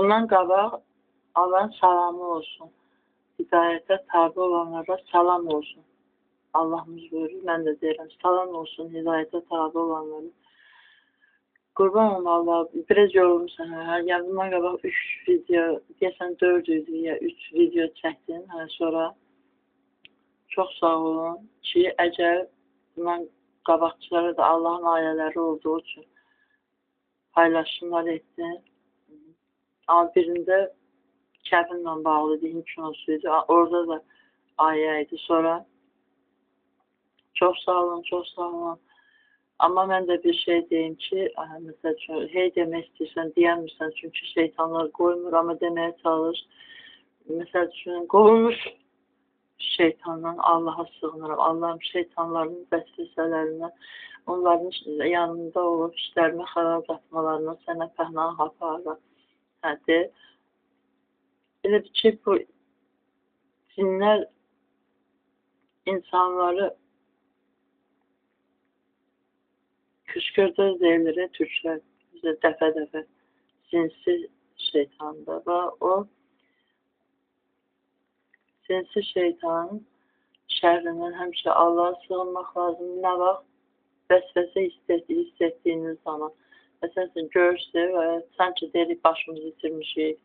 Bundan qabaq Allahın salamı olsun. Hidayətə tabi olanlara salam olsun. Allahımız buyurur, mən də deyirəm, salam olsun hidayətə tabi olanlara. Qurban olma Allah, biraz yorulmuşsan. Yəni bundan qabaq 3 video, deyəsən 4 idi ya 3 video çəkdim. Sonra çox sağ olun ki, əgər bundan qabaqçılara da Allahın ayələri olduğu üçün paylaşımlar etdim. Amma birində Kəbinlə bağlı Hind kinosu idi. Orada da ayə idi. Sonra çox sağ olun, çox sağ olun. Amma mən də bir şey deyim ki, məsəl üçün, hey demək istəyirsən, deyəmirsən, çünki şeytanlar qoymur, amma deməyə çalış. Məsəl üçün, qovulmuş şeytandan Allaha sığınıram. Allahım şeytanların vəsvəsələrindən, onların yanında olub, işlərini xarab etmələrindən sənə pəhnah aparıram. Hədir. Elə bir ki, bu cinlər insanları kışkırtır deyilir, Türklər bizə dəfə-dəfə cinsi şeytandır və o cinsi şeytanın şərrindən həmişə Allah'a sığınmaq lazım. Nə vaxt vəsvəsə hiss etdiyiniz zaman. Məsələn, görürsünüz və sanki deyirik başımızı itirmişik,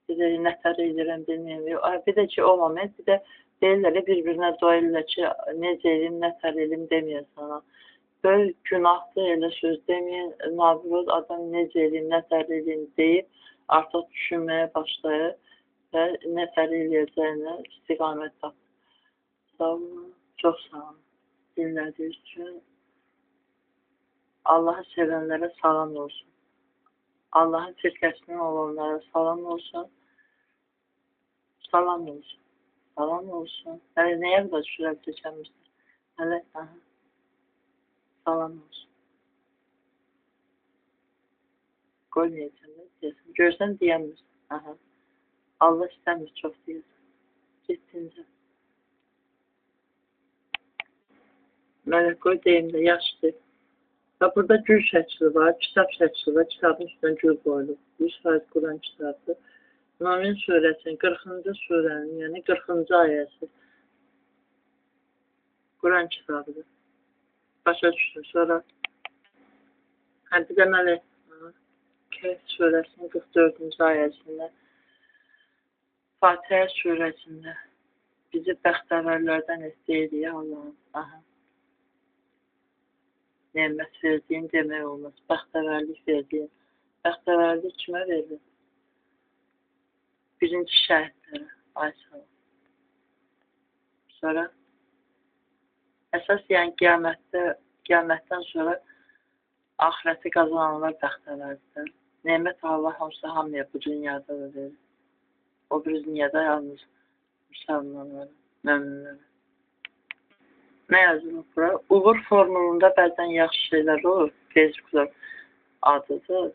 deyirik nətər edirəm, bilməyəm. Bir də ki, o moment, bir də deyirlər, bir-birinə dua edirlər ki, necə edim, nətər edim deməyən sana. Böyle günahdır, elə söz deməyən, nabrod adam necə edim, nətər edim deyib, artıq düşünməyə başlayır və nətər eləyəcəyinə istiqamət tapır. Sağ olun, çox sağ olun. Dinlədiyiniz üçün Allahı sevənlərə salam olsun. Allahın firqəsindən olanlara salam olsun. Salam olsun. Salam olsun. Hələ nəyə qədər şürə çəkəmirsən? Hələ, salam olsun. Qoymayacağım, deyəsən. Görsən deyəmirsən. Allah istəmir, çox deyəsən. Getdinizə. Mələk qoy deyim də, yaşdır. Və burada gül şəkli var, kitab şəkli var, kitabın üstünə gül qoyulub. 100% Quran kitabdır. Mümin surəsinin 40-cı surənin, yəni 40-cı ayəsi. Quran kitabıdır. Başa düşdüm. Sonra bir də mələk Kehf surəsinin 44-cü ayəsində Fatihə surəsində bizi bəxtəvərlərdən istəyir ya Allah'ım. Nemət verdiyin demək olmaz. Bəxtəvərlik verdiyin. Bəxtəvərlik kimə verilir? Birinci şəhidlərə. Ay sağ ol. Sonra əsas yəni qiyamətdən sonra ahirəti qazananlar bəxtəvərdir. Nemət Allah hamısı hamıya bu dünyada da verir. O bir dünyada yalnız müsəlmanlara, möminlərə. Nə yazılır bura? Uğur formulunda bəzən yaxşı şeylər olur. Facebookda adıdır.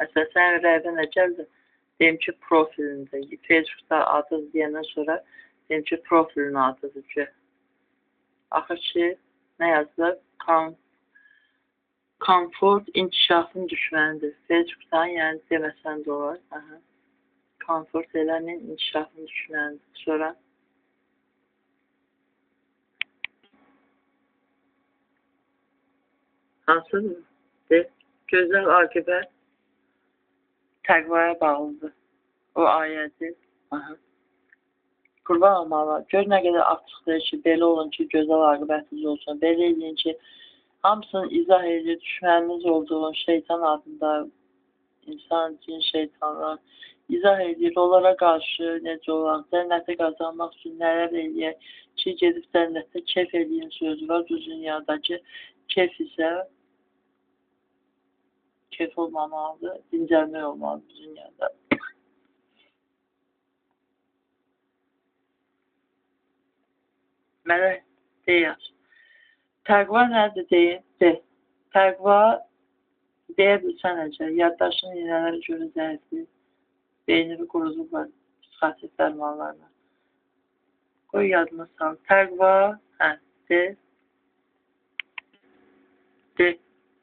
Məsələn, sən ürəyinə nə gəldi? Deyim ki, profilində. Facebookda adı deyəndən sonra deyim ki, profilin adıdır ki. Axır ki, nə yazılır? Komfort inkişafın düşmənidir. Facebookdan, yəni deməsən də olar. Komfort elənin inkişafın düşmənidir. Sonra hansıdır? Gözəl aqibət təqvaya bağlıdır. O ayədir. Qurban olmalı. Gör nə qədər açıqdır ki, belə olun ki, gözəl aqibətiniz olsun. Belə edin ki, hamısını izah edir, düşməniniz olduğun şeytan adında, insan, cin, şeytanlar izah edir. Onlara qarşı necə olan, cənnəti qazanmaq üçün nələr eləyək ki, gedib cənnətdə kef eləyin sözü var. Bu dünyadakı kef isə kef olmamalıdır, dincəlmək olmalıdır dünyada. Mələk, deyək. Təqva nədir deyim? Təqva deyə bilsən necə, yaddaşın ilələri görə zəifdir, beynini quruzublar, psixatrik dərmanlarla. Qoy yadına sal. Təqva,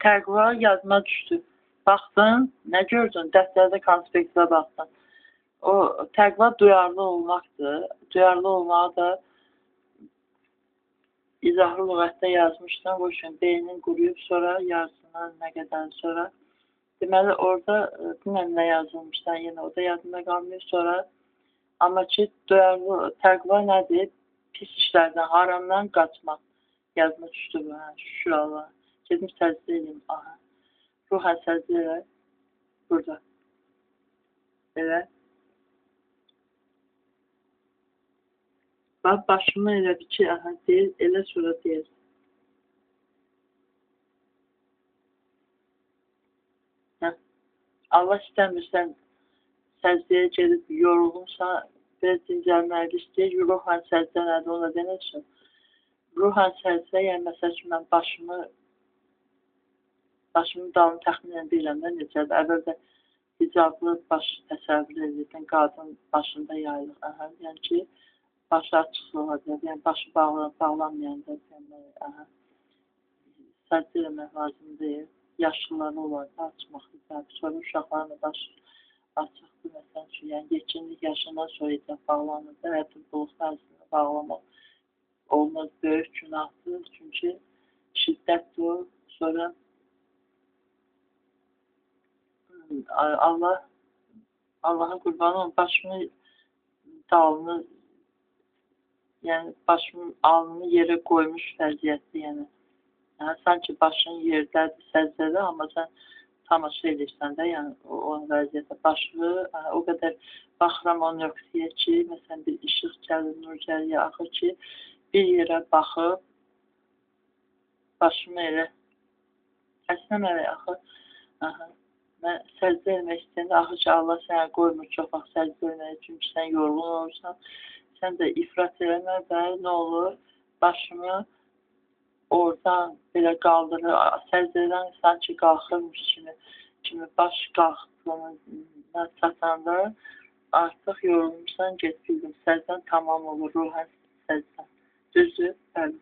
Təqva yadıma düşdü. Baxdın, nə gördün? Dəftərdə konspektə baxdın. O təqva duyarlı olmaqdır. Duyarlı olmağı da izahlı lüğətdə yazmışdım. O üçün beynin quruyub sonra yazsınlar nə qədər sonra. Deməli orada bilməm nə yazılmışdan yenə o da yadımda qalmıyor sonra. Amma ki duyarlı təqva nədir? Pis işlərdən, haramdan qaçmaq. Yazma düşdü bu, şükür Allah. Gedim səcdə edeyim. Aha. Ruhən səcdə elə. Burada. Elə. Bax, başımı elə bir ki, aha, deyil, elə sonra deyil. Hə. Allah istəmirsən, səcdəyə gedib yorulmuşsan, biraz dincəlməli istəyir, ruhən səcdə nədir, ona demək üçün. Ruhən səcdə, yəni məsəl ki, mən başımın dalını təxminən deyiləm də necədir. Əvvəldə hicablı baş təsəvvür edirdim, qadın başında yayılır. Aha, yəni ki, başı açıq olacaq, yəni başı bağlanmayanda, yəni, səcdə eləmək lazım deyil. Yaşlıları olardı, açmaq hicab. Sonra uşaqların da başı açıqdır, məsələn üçün, yəni yetkinlik yaşından sonra hicab bağlanır da, hətta doğusu ərzində bağlamaq olmaz, böyük günahdır, çünki şiddətdir o, sonra Allah'a qurban olun, başımı dalını, yəni başımın alnını yerə qoymuş vəziyyətdə, yəni. Sanki başın yerdədir, səcdədə, amma sən tamaşa edirsən də, yəni o vəziyyətdə başını, o qədər baxıram o nöqtəyə ki, məsələn bir işıq gəlir, nur gəlir, axır ki, bir yerə baxıb, başımı elə əsnəməli, axı, mən səcdə eləmək istəyəndə, axı ki, Allah sənə qoymur çox vaxt səcdə eləməyə, çünki sən yorğun olursan, sən də ifrat eləmə və nə olur, başımı oradan belə qaldırır, səcdədən sanki qalxırmış kimi baş qalxdığına çatanda artıq yorulmuşsan, get bildim, səcdən tamam olur, ruhən səcdən. Düzdür? Bəli.